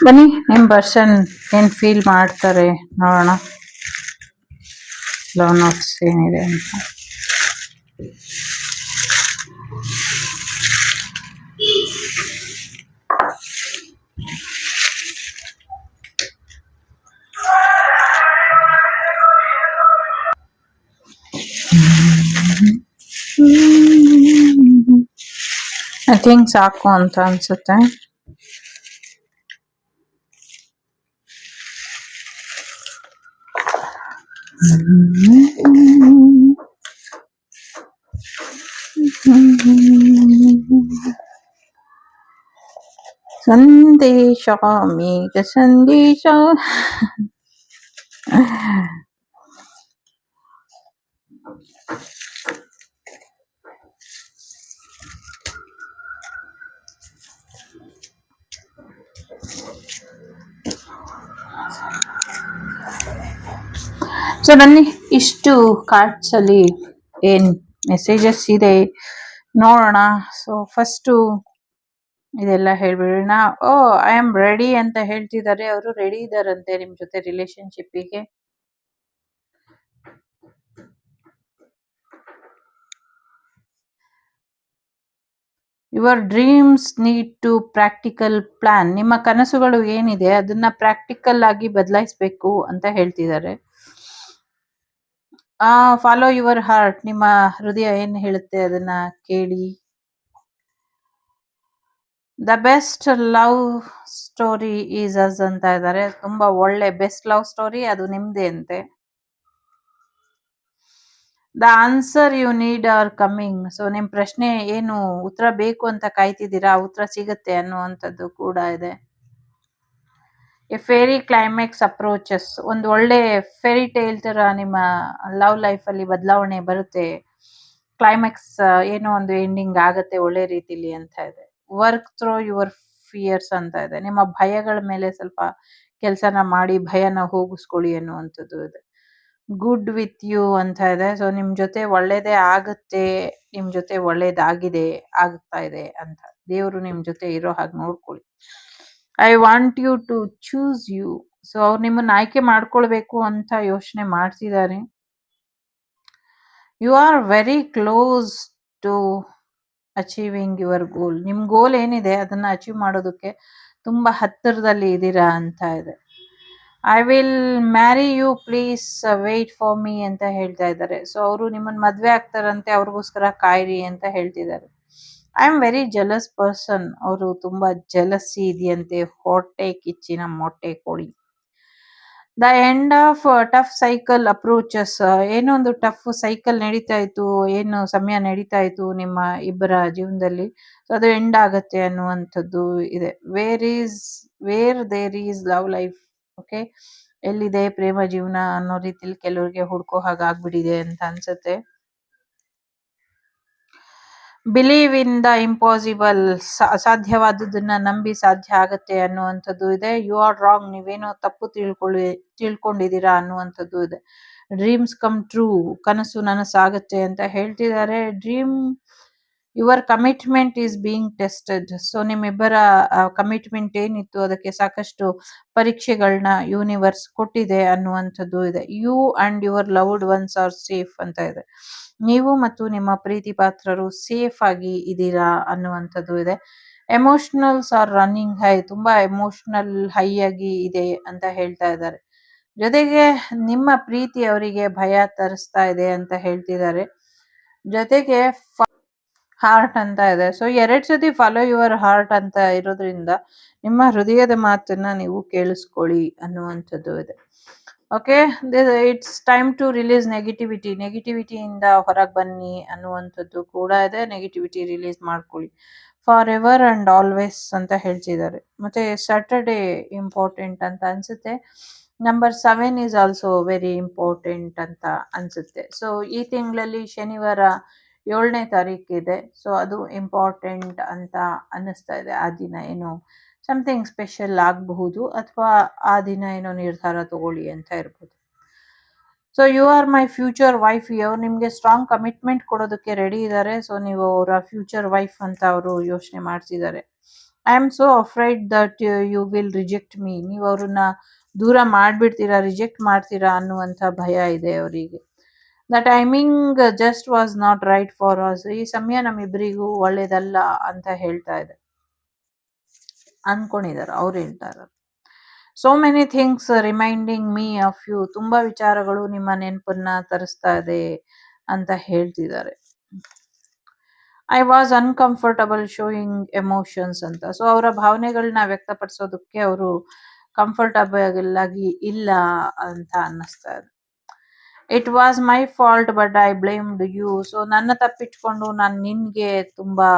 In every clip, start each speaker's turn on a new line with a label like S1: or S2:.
S1: ಬನ್ನಿ ನಿಮ್ಮ ಪರ್ಸನ್ ಏನು ಫೀಲ್ ಮಾಡ್ತಾರೆ ನೋಡೋಣ. ಲವ್ ನೋಟ್ಸ್ ಏನಿದೆ ಅಂತ. ಐ ಥಿಂಕ್ ಸಾಕು ಅಂತ ಅನ್ಸುತ್ತೆ. ಸಂದೇಶ ಮೇಘ ಸಂದೇಶ. ಸೊ ನನ್ನ ಇಷ್ಟು ಕಾರ್ಡ್ಸ್ ಅಲ್ಲಿ ಏನ್ ಮೆಸೇಜಸ್ ಇದೆ ನೋಡೋಣ. ಸೊ ಫಸ್ಟು ಇದೆಲ್ಲ ಹೇಳ್ಬಿಡೋಣ. ಐ ಆಮ್ ರೆಡಿ ಅಂತ ಹೇಳ್ತಿದ್ದಾರೆ. ಅವರು ರೆಡಿ ಇದಾರಂತೆ ನಿಮ್ ಜೊತೆ ರಿಲೇಶನ್ಶಿಪ್ಪಿಗೆ. Your dreams need to practical plan. ನಿಮ್ಮ ಕನಸುಗಳು ಏನಿದೆ ಅದನ್ನ ಪ್ರಾಕ್ಟಿಕಲ್ ಆಗಿ ಬದಲಾಯಿಸ್ಬೇಕು ಅಂತ ಹೇಳ್ತಿದ್ದಾರೆ. Follow your heart. ನಿಮ್ಮ ಹೃದಯ ಏನ್ ಹೇಳುತ್ತೆ ಅದನ್ನ ಕೇಳಿ. The best love story is us ಅಂತ ಇದ್ದಾರೆ. ತುಂಬಾ ಒಳ್ಳೆ ಬೆಸ್ಟ್ ಲವ್ ಸ್ಟೋರಿ ಅದು ನಿಮ್ದೇ ಅಂತೆ. The answer you need are coming. So ನಿಮ್ ಪ್ರಶ್ನೆ ಏನು ಉತ್ತರ ಬೇಕು ಅಂತ ಕಾಯ್ತಿದ್ದೀರಾ, ಉತ್ತರ ಸಿಗುತ್ತೆ ಅನ್ನುವಂಥದ್ದು ಕೂಡ ಇದೆ. A fairy climax approaches. ಒಂದು ಒಳ್ಳೆ ಫೇರಿ ಟೇಲ್ ತರ ನಿಮ್ಮ ಲವ್ ಲೈಫ್ ಅಲ್ಲಿ ಬದಲಾವಣೆ ಬರುತ್ತೆ. ಕ್ಲೈಮ್ಯಾಕ್ಸ್ ಏನೋ ಒಂದು ಎಂಡಿಂಗ್ ಆಗತ್ತೆ ಒಳ್ಳೆ ರೀತಿಲಿ ಅಂತ ಇದೆ. ವರ್ಕ್ ಥ್ರೋ ಯುವರ್ ಫಿಯರ್ಸ್ ಅಂತ ಇದೆ. ನಿಮ್ಮ ಭಯಗಳ ಮೇಲೆ ಸ್ವಲ್ಪ ಕೆಲಸನ ಮಾಡಿ ಭಯನ ಹೋಗಿಸ್ಕೊಳ್ಳಿ ಅನ್ನುವಂಥದ್ದು ಇದೆ. ಗುಡ್ ವಿತ್ ಯು ಅಂತ ಇದೆ. ಸೊ ನಿಮ್ ಜೊತೆ ಒಳ್ಳೇದೇ ಆಗುತ್ತೆ, ನಿಮ್ ಜೊತೆ ಒಳ್ಳೇದಾಗಿದೆ, ಆಗ್ತಾ ಇದೆ ಅಂತ. ದೇವರು ನಿಮ್ ಜೊತೆ ಇರೋ ಹಾಗೆ ನೋಡ್ಕೊಳ್ಳಿ. I want you to choose you. So ಅವ್ರು ನಿಮ್ಮನ್ನ ಆಯ್ಕೆ ಮಾಡ್ಕೊಳ್ಬೇಕು ಅಂತ ಯೋಚನೆ ಮಾಡ್ತಿದ್ದಾರೆ. You are very close to achieving your goal. ನಿಮ್ ಗೋಲ್ ಏನಿದೆ ಅದನ್ನ ಅಚೀವ್ ಮಾಡೋದಕ್ಕೆ ತುಂಬಾ ಹತ್ತಿರದಲ್ಲಿ ಇದ್ದೀರಾ ಅಂತ ಇದೆ. I will marry you please wait for me ಅಂತ ಹೇಳ್ತಾ ಇದ್ದಾರೆ. ಸೊ ಅವರು ನಿಮ್ಮನ್ನ ಮದ್ವೆ ಆಗ್ತಾರಂತೆ, ಅವ್ರಿಗೋಸ್ಕರ ಕಾಯಿರಿ ಅಂತ ಹೇಳ್ತಿದ್ದಾರೆ. I am very jealous person. ಅವರು ತುಂಬಾ ಜಲಸಿ ಇದೆಯಂತೆ, ಹೊಟ್ಟೆ ಕಿಚ್ಚಿನ ಮೊಟ್ಟೆ ಕೋಳಿ. The end of tough cycle approaches. ಏನೋ ಒಂದು ಟಫ್ ಸೈಕಲ್ ನಡೀತಾ ಇತ್ತು, ಏನು ಸಮಯ ನಡೀತಾ ಇತ್ತು ನಿಮ್ಮ ಇಬ್ಬರ ಜೀವನದಲ್ಲಿ, ಸೊ ಅದು ಎಂಡ್ ಆಗತ್ತೆ ಅನ್ನುವಂಥದ್ದು ಇದೆ. Where there is love life. Okay, ಎಲ್ಲಿದೆ ಪ್ರೇಮ ಜೀವನ ಅನ್ನೋ ರೀತಿಲಿ ಕೆಲವರಿಗೆ ಹುಡ್ಕೋ ಹಾಗಾಗ್ಬಿಟ್ಟಿದೆ ಅಂತ ಅನ್ಸುತ್ತೆ. Believe in the impossible. ಅಸಾಧ್ಯವಾದದನ್ನ ನಂಬಿ ಸಾಧ್ಯ ಆಗತ್ತೆ ಅನ್ನುವಂಥದ್ದು ಇದೆ. You are wrong. ನೀವೇನೋ ತಪ್ಪು ತಿಳ್ಕೊಂಡಿದ್ದೀರಾ ಅನ್ನುವಂಥದ್ದು ಇದೆ. Dreams come true. ಕನಸು ನನಸಾಗತ್ತೆ ಅಂತ ಹೇಳ್ತಿದ್ದಾರೆ. Your commitment is being tested. So ನಿಮ್ಮಿಬ್ಬರ ಕಮಿಟ್ಮೆಂಟ್ ಏನಿತ್ತು ಅದಕ್ಕೆ ಸಾಕಷ್ಟು ಪರೀಕ್ಷೆಗಳನ್ನ ಯೂನಿವರ್ಸ್ ಕೊಟ್ಟಿದೆ ಅನ್ನುವಂಥದ್ದು ಇದೆ. You and your loved ones are safe ಅಂತ ಇದೆ. ನೀವು ಮತ್ತು ನಿಮ್ಮ ಪ್ರೀತಿ ಪಾತ್ರರು ಸೇಫ್ ಆಗಿ ಇದ್ದೀರಾ ಅನ್ನುವಂಥದ್ದು ಇದೆ. Emotionals R running high. ತುಂಬಾ ಎಮೋಷನಲ್ ಹೈ ಆಗಿ ಇದೆ ಅಂತ ಹೇಳ್ತಾ ಇದ್ದಾರೆ. ಜೊತೆಗೆ ನಿಮ್ಮ ಪ್ರೀತಿ ಅವರಿಗೆ ಭಯ ತರಿಸ್ತಾ ಇದೆ ಅಂತ ಹೇಳ್ತಿದ್ದಾರೆ. ಜೊತೆಗೆ ಹಾರ್ಟ್ ಅಂತ ಇದೆ. ಸೊ 2 ಸತಿ ಫಾಲೋ ಯುವರ್ ಹಾರ್ಟ್ ಅಂತ ಇರೋದ್ರಿಂದ ನಿಮ್ಮ ಹೃದಯದ ಮಾತನ್ನ ನೀವು ಕೇಳಿಸ್ಕೊಳ್ಳಿ ಅನ್ನುವಂಥದ್ದು ಇದೆ. Okay, it's time to release ನೆಗೆಟಿವಿಟಿಯಿಂದ ಹೊರಗೆ ಬನ್ನಿ ಅನ್ನುವಂಥದ್ದು ಕೂಡ ಇದೆ. ನೆಗೆಟಿವಿಟಿ ರಿಲೀಸ್ ಮಾಡ್ಕೊಳ್ಳಿ. ಫಾರ್ ಎವರ್ ಅಂಡ್ ಆಲ್ವೇಸ್ ಅಂತ ಹೇಳ್ತಿದ್ದಾರೆ. ಮತ್ತೆ ಸ್ಯಾಟರ್ಡೇ ಇಂಪಾರ್ಟೆಂಟ್ ಅಂತ ಅನ್ಸುತ್ತೆ. Number 7 is also very important ಅಂತ ಅನ್ಸುತ್ತೆ. ಸೊ ಈ ತಿಂಗಳಲ್ಲಿ ಶನಿವಾರ 7ನೇ ತಾರೀಕಿದೆ. ಸೊ ಅದು ಇಂಪಾರ್ಟೆಂಟ್ ಅಂತ ಅನ್ನಿಸ್ತಾ ಇದೆ. ಆ ದಿನ ಏನು ಸಮಥಿಂಗ್ ಸ್ಪೆಷಲ್ ಆಗಬಹುದು, ಅಥವಾ ಆ ದಿನ ಏನೋ ನಿರ್ಧಾರ ತಗೊಳ್ಳಿ ಅಂತ ಇರ್ಬೋದು. So you are my future wife. ಅವ್ರು ನಿಮಗೆ ಸ್ಟ್ರಾಂಗ್ ಕಮಿಟ್ಮೆಂಟ್ ಕೊಡೋದಕ್ಕೆ ರೆಡಿ ಇದ್ದಾರೆ. ಸೊ ನೀವು ಅವರ ಫ್ಯೂಚರ್ ವೈಫ್ ಅಂತ ಅವರು ಯೋಚನೆ ಮಾಡ್ತಿದ್ದಾರೆ. I am so afraid that you will reject me. ನೀವು ಅವ್ರನ್ನ ದೂರ ಮಾಡ್ಬಿಡ್ತೀರಾ, ರಿಜೆಕ್ಟ್ ಮಾಡ್ತೀರಾ ಅನ್ನುವಂಥ ಭಯ ಇದೆ ಅವರಿಗೆ. The timing just was not right for us. ಈ ಸಮಯ ನಮ್ಮಿಬ್ಬರಿಗೂ ಒಳ್ಳೇದಲ್ಲ ಅಂತ ಹೇಳ್ತಾ ಇದೆ, ಅನ್ಕೊಂಡಿದ್ದಾರೆ, ಅವ್ರು ಹೇಳ್ತಾ ಇದ್ದಾರೆ. So many things reminding me of you. ತುಂಬಾ ವಿಚಾರಗಳು ನಿಮ್ಮ ನೆನಪನ್ನ ತರಿಸ್ತಾ ಇದೆ ಅಂತ ಹೇಳ್ತಿದ್ದಾರೆ. I was uncomfortable showing emotions ಅಂತ. ಸೊ ಅವರ ಭಾವನೆಗಳನ್ನ ವ್ಯಕ್ತಪಡಿಸೋದಕ್ಕೆ ಅವರು ಕಂಫರ್ಟಬಲ್ ಆಗಿ ಇಲ್ಲ ಅಂತ ಅನ್ನಿಸ್ತಾ ಇದೆ. It was my fault but I blamed you. So ನನ್ನ ತಪ್ಪಿಟ್ಕೊಂಡು ನಾನು ನಿನ್ಗೆ ತುಂಬಾ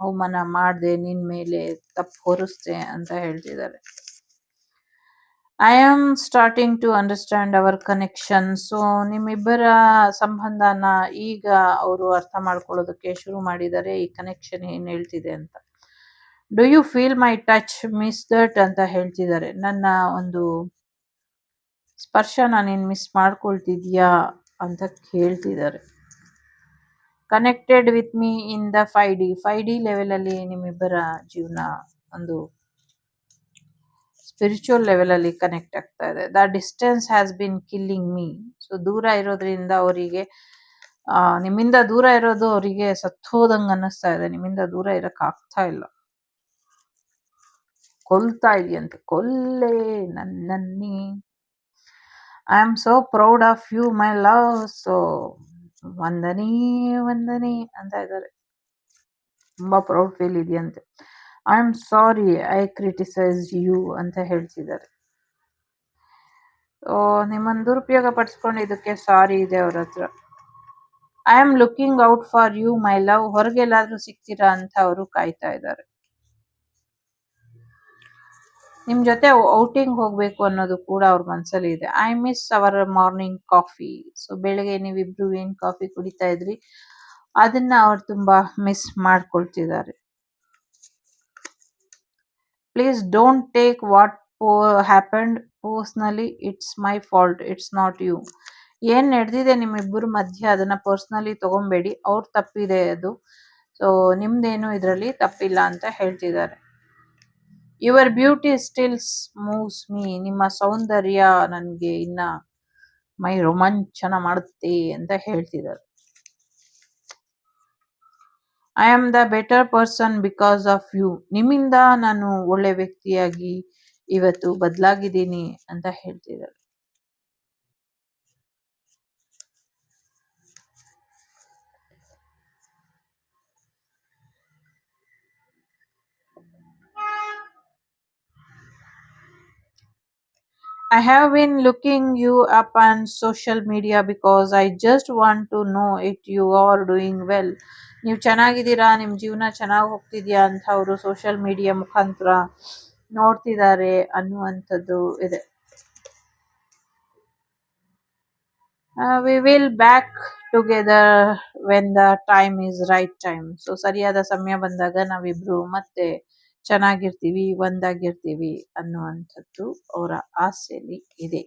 S1: ಅವಮಾನ ಮಾಡಿದೆ, ನಿನ್ ಮೇಲೆ ತಪ್ಪು ಹೊರಿಸ್ದೆ ಅಂತ ಹೇಳ್ತಿದ್ದಾರೆ. I am starting to understand our connection. So ನಿಮ್ಮಿಬ್ಬರ ಸಂಬಂಧನ ಈಗ ಅವರು ಅರ್ಥ ಮಾಡ್ಕೊಳ್ಳೋದಕ್ಕೆ ಶುರು ಮಾಡಿದ್ದಾರೆ, ಈ ಕನೆಕ್ಷನ್ ಏನ್ ಹೇಳ್ತಿದೆ ಅಂತ. Do you feel my touch miss that ಅಂತ ಹೇಳ್ತಿದ್ದಾರೆ. ನನ್ನ ಒಂದು ಸ್ಪರ್ಶನ ನೀನು ಮಿಸ್ ಮಾಡ್ಕೊಳ್ತಿದ್ಯಾ ಅಂತ ಕೇಳ್ತಿದ್ದಾರೆ. Connected with me in the 5D. 5D ಲೆವೆಲಲ್ಲಿ ನಿಮ್ಮಿಬ್ಬರ ಜೀವನ ಒಂದು ಸ್ಪಿರಿಚುವಲ್ ಲೆವೆಲಲ್ಲಿ ಕನೆಕ್ಟ್ ಆಗ್ತಾ ಇದೆ. The distance has been killing me. So ದೂರ ಇರೋದ್ರಿಂದ ಅವರಿಗೆ ನಿಮ್ಮಿಂದ ದೂರ ಇರೋದು ಅವರಿಗೆ ಸತ್ತೋದಂಗೆ ಅನ್ನಿಸ್ತಾ ಇದೆ. ನಿಮ್ಮಿಂದ ದೂರ ಇರಕ್ ಆಗ್ತಾ ಇಲ್ಲ, ಕೊಲ್ತಾ ಇದೆಯಂತೆ, ಕೊಲ್ಲೆ ನನ್ನನ್ನಿ. I am so proud of you my love. So ವಂದನಿ ವಂದನಿ ಅಂತ ಇದ್ದಾರೆ, ತುಂಬಾ ಪ್ರೌಡ್ ಫೀಲ್ ಇದೆಯಂತೆ. I am sorry I criticise you ಅಂತ ಹೇಳ್ತಿದ್ದಾರೆ. ನಿಮ್ಮನ್ನು ದುರುಪಯೋಗ ಪಡಿಸ್ಕೊಂಡಿದ್ದಕ್ಕೆ ಸಾರಿ ಇದೆ ಅವ್ರ ಹತ್ರ. I am looking out for you my love. ಹೊರಗೆಲ್ಲಾದ್ರೂ ಸಿಗ್ತೀರಾ ಅಂತ ಅವರು ಕಾಯ್ತಾ ಇದ್ದಾರೆ. ನಿಮ್ ಜೊತೆ ಔಟಿಂಗ್ ಹೋಗ್ಬೇಕು ಅನ್ನೋದು ಕೂಡ ಅವ್ರ ಮನ್ಸಲ್ಲಿ ಇದೆ. I miss our morning coffee. So ಬೆಳಗ್ಗೆ ನೀವಿಬ್ರು ಏನ್ ಕಾಫಿ ಕುಡಿತಾ ಇದ್ರಿ ಅದನ್ನ ಅವ್ರು ತುಂಬಾ ಮಿಸ್ ಮಾಡ್ಕೊಳ್ತಿದ್ದಾರೆ. Please don't take what happened personally. It's my fault, it's not you. ಏನ್ ನಡೆದಿದೆ ನಿಮ್ಮಿಬ್ಬರ ಮಧ್ಯೆ ಅದನ್ನ ಪರ್ಸ್ನಲಿ ತಗೊಂಬೇಡಿ, ಅವ್ರ ತಪ್ಪಿದೆ ಅದು. ಸೊ ನಿಮ್ದೇನು ಇದರಲ್ಲಿ ತಪ್ಪಿಲ್ಲ ಅಂತ ಹೇಳ್ತಿದ್ದಾರೆ. Your beauty stills moves me. ನಿಮ್ಮ ಸೌಂದರ್ಯ ನನಗೆ ಇನ್ನ ಮೈ ರೋಮಾಂಚನ ಮಾಡುತ್ತೆ ಅಂತ ಹೇಳ್ತಿದ್ದಾರೆ. I am the better person because of you. ನಿಮ್ಮಿಂದ ನಾನು ಒಳ್ಳೆ ವ್ಯಕ್ತಿಯಾಗಿ ಇವತ್ತು ಬದಲಾಗಿದ್ದೀನಿ ಅಂತ ಹೇಳ್ತಿದ್ದಾರೆ. I have been looking you up on social media because I just want to know if you are doing well. ನೀವು ಚೆನ್ನಾಗಿದ್ದೀರಾ, ನಿಮ್ಮ ಜೀವನ ಚೆನ್ನಾಗಿ ಹೋಗ್ತಿದ್ಯಾ ಅಂತ ಅವರು ಸೋಷಿಯಲ್ ಮೀಡಿಯಾ ಮುಖಾಂತರ ನೋಡ್ತಿದ್ದಾರೆ ಅನ್ನುವಂಥದ್ದು ಇದೆ. We will back together when the time is right time. So ಸರಿಯಾದ ಸಮಯ ಬಂದಾಗ ನಾವಿಬ್ರು ಮತ್ತೆ ಚೆನ್ನಾಗಿರ್ತೀವಿ, ಒಂದಾಗಿರ್ತೀವಿ ಅನ್ನುವಂಥದ್ದು ಅವರ ಆಸೆಯಲ್ಲಿ ಇದೆ.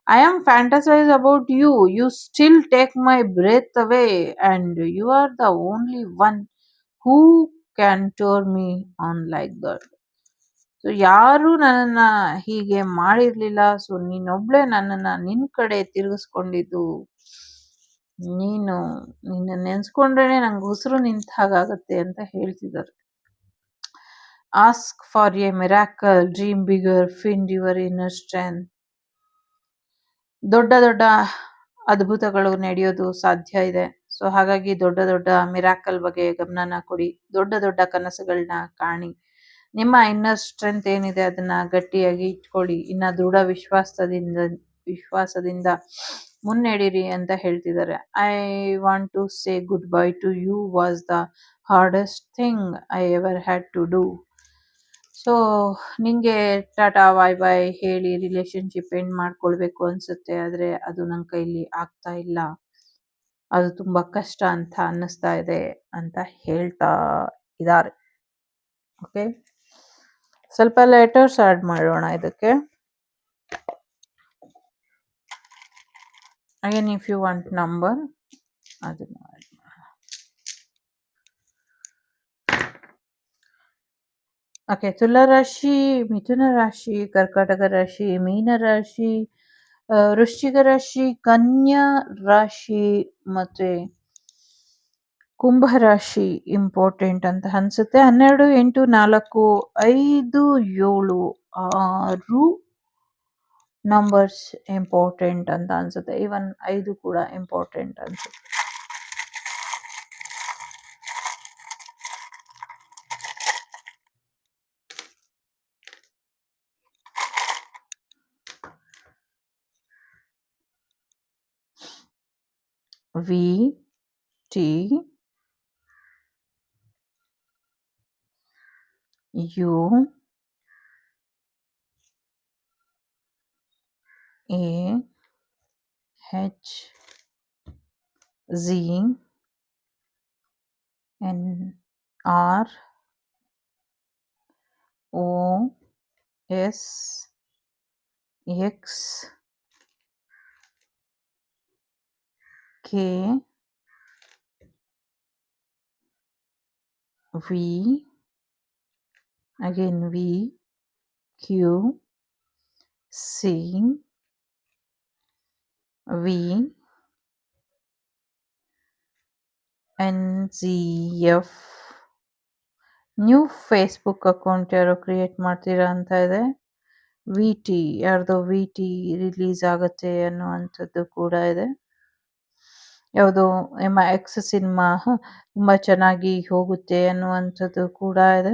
S1: I am fantasise about you. You still take my breath away and you are the only one who can turn me on like that. So ಯಾರು ನನ್ನನ್ನ ಹೀಗೆ ಮಾಡಿರ್ಲಿಲ್ಲ. ಸೊ ನೀನೊಬ್ಳೆ ನನ್ನನ್ನ ನಿನ್ ಕಡೆ ತಿರುಗಿಸ್ಕೊಂಡಿದ್ದು. ನೀನು ನಿನ್ನ ನೆನ್ಸ್ಕೊಂಡ್ರೇನೆ ನಂಗೆ ಉಸಿರು ನಿಂತ ಹಾಗಾಗತ್ತೆ ಅಂತ ಹೇಳ್ತಿದ್ದಾರೆ. Ask for a miracle, dream bigger, find your inner strength. ದೊಡ್ಡ ದೊಡ್ಡ ಅದ್ಭುತಗಳು ನಡೆಯೋದು ಸಾಧ್ಯ ಇದೆ. ಸೊ ಹಾಗಾಗಿ ದೊಡ್ಡ ದೊಡ್ಡ ಮಿರಾಕಲ್ ಬಗ್ಗೆ ಗಮನನ ಕೊಡಿ, ದೊಡ್ಡ ದೊಡ್ಡ ಕನಸುಗಳನ್ನ ಕಾಣಿ. ನಿಮ್ಮ ಇನ್ನರ್ ಸ್ಟ್ರೆಂತ್ ಏನಿದೆ ಅದನ್ನ ಗಟ್ಟಿಯಾಗಿ ಇಟ್ಕೊಳ್ಳಿ. ಇನ್ನ ದೃಢ ವಿಶ್ವಾಸದಿಂದ ಮುನ್ನಡೆಯಿರಿ ಅಂತ ಹೇಳ್ತಿದ್ದಾರೆ. I want to say good bye to you was the hardest thing I ever had to do. So ನಿಂಗೆ ಟಾಟಾ ಬಾಯ್ ಬಾಯ್ ಹೇಳಿ ರಿಲೇಶನ್ಶಿಪ್ ಎಂಡ್ ಮಾಡ್ಕೊಳ್ಬೇಕು ಅನ್ಸುತ್ತೆ, ಆದ್ರೆ ಅದು ನನ್ನ ಕೈಲಿ ಆಗ್ತಾ ಇಲ್ಲ, ಅದು ತುಂಬಾ ಕಷ್ಟ ಅಂತ ಅನ್ನಿಸ್ತಾ ಇದೆ ಅಂತ ಹೇಳ್ತಾ ಇದ್ದಾರೆ. ಓಕೆ, ಸ್ವಲ್ಪ ಲೆಟರ್ಸ್ ಆಡ್ ಮಾಡೋಣ ಇದಕ್ಕೆ. Again if you want number ಅದನ್ನ ಓಕೆ. ತುಲಾ ರಾಶಿ, ಮಿಥುನ ರಾಶಿ, ಕರ್ಕಾಟಕ ರಾಶಿ, ಮೀನ ರಾಶಿ, ವೃಶ್ಚಿಕ ರಾಶಿ, ಕನ್ಯಾ ರಾಶಿ ಮತ್ತೆ ಕುಂಭ ರಾಶಿ ಇಂಪಾರ್ಟೆಂಟ್ ಅಂತ ಅನ್ಸುತ್ತೆ. 12, 8, 4, 5, 7, 6 ನಂಬರ್ಸ್ ಇಂಪಾರ್ಟೆಂಟ್ ಅಂತ ಅನ್ಸುತ್ತೆ. ಈವನ್ 5 ಕೂಡ ಇಂಪಾರ್ಟೆಂಟ್ ಅನ್ಸುತ್ತೆ. V T U A H Z N R O S X K V again V Q C V N Z F. New Facebook account ಯಾರೋ ಕ್ರಿಯೇಟ್ ಮಾಡ್ತೀರಾ ಅಂತ ಇದೆ. ವಿ ಟಿ ಯಾರ್ದೋ V T release ಆಗುತ್ತೆ ಅನ್ನುವಂಥದ್ದು ಕೂಡ ಇದೆ. ಯಾವುದೋ ಎಕ್ಸ್ ಸಿನಿಮಾ ತುಂಬ ಚೆನ್ನಾಗಿ ಹೋಗುತ್ತೆ ಅನ್ನುವಂಥದ್ದು ಕೂಡ ಇದೆ.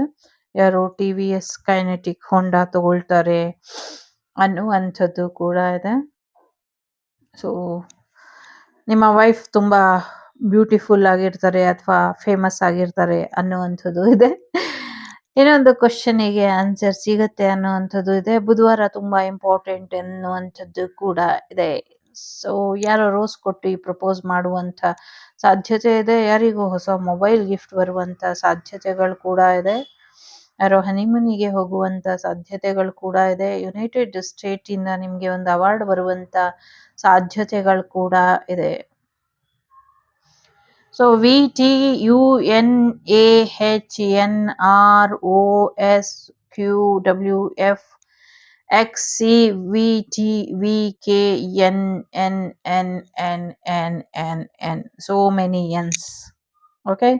S1: ಯಾರೋ ಟಿ ವಿ ಎಸ್ ಕೈನೆಟಿಕ್ ಹೊಂಡಾ ತಗೊಳ್ತಾರೆ ಅನ್ನುವಂಥದ್ದು ಕೂಡ ಇದೆ. ಸೊ ನಿಮ್ಮ ವೈಫ್ ತುಂಬ ಬ್ಯೂಟಿಫುಲ್ ಆಗಿರ್ತಾರೆ ಅಥವಾ ಫೇಮಸ್ ಆಗಿರ್ತಾರೆ ಅನ್ನುವಂಥದ್ದು ಇದೆ. ಇನ್ನೊಂದು ಕ್ವಶನಿಗೆ ಆನ್ಸರ್ ಸಿಗುತ್ತೆ ಅನ್ನುವಂಥದ್ದು ಇದೆ. ಬುಧವಾರ ತುಂಬಾ ಇಂಪಾರ್ಟೆಂಟ್ ಎನ್ನುವಂಥದ್ದು ಕೂಡ ಇದೆ. ಸೊ ಯಾರೋ ರೋಸ್ ಕೊಟ್ಟು ಪ್ರಪೋಸ್ ಮಾಡುವಂಥ ಸಾಧ್ಯತೆ ಇದೆ. ಯಾರಿಗೂ ಹೊಸ ಮೊಬೈಲ್ ಗಿಫ್ಟ್ ಬರುವಂಥ ಸಾಧ್ಯತೆಗಳು ಕೂಡ ಇದೆ. ಯಾರೋ ಹನಿಮೂನಿಗೆ ಹೋಗುವಂಥ ಸಾಧ್ಯತೆಗಳು ಕೂಡ ಇದೆ. ಯುನೈಟೆಡ್ ಸ್ಟೇಟ್ ಇಂದ ನಿಮಗೆ ಒಂದು ಅವಾರ್ಡ್ ಬರುವಂಥ ಸಾಧ್ಯತೆಗಳು ಕೂಡ ಇದೆ. So V T U N A H N R O S Q W F X C V T V K N N N N N N N so many Ns. Okay.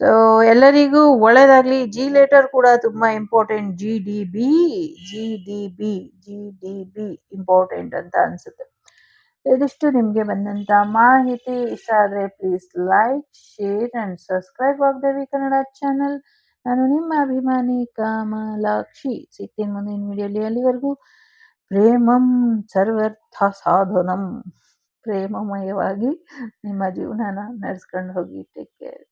S1: So ಎಲ್ಲರಿಗೂ ಒಳ್ಳೇದಾಗ್ಲಿ. G letter ಕೂಡ ತುಂಬಾ important. G D B important ಅಂತ ಅನ್ಸುತ್ತೆ. ಇದಿಷ್ಟು ನಿಮಗೆ ಬಂದಂತ ಮಾಹಿತಿ. ಇಷ್ಟ ಆದರೆ please like, share and subscribe Vagdevi Kannada channel. ನಾನು ನಿಮ್ಮ ಅಭಿಮಾನಿ ಕಮಲಾಕ್ಷಿ. ಸಿಗ್ತೀನಿ ಮುಂದಿನ ವಿಡಿಯೋಲಿ. ಅಲ್ಲಿವರೆಗೂ ಪ್ರೇಮಂ ಸರ್ವರ್ಥ ಸಾಧನಂ. ಪ್ರೇಮಮಯವಾಗಿ ನಿಮ್ಮ ಜೀವನನ ನಡೆಸ್ಕೊಂಡು ಹೋಗಿ. Take care.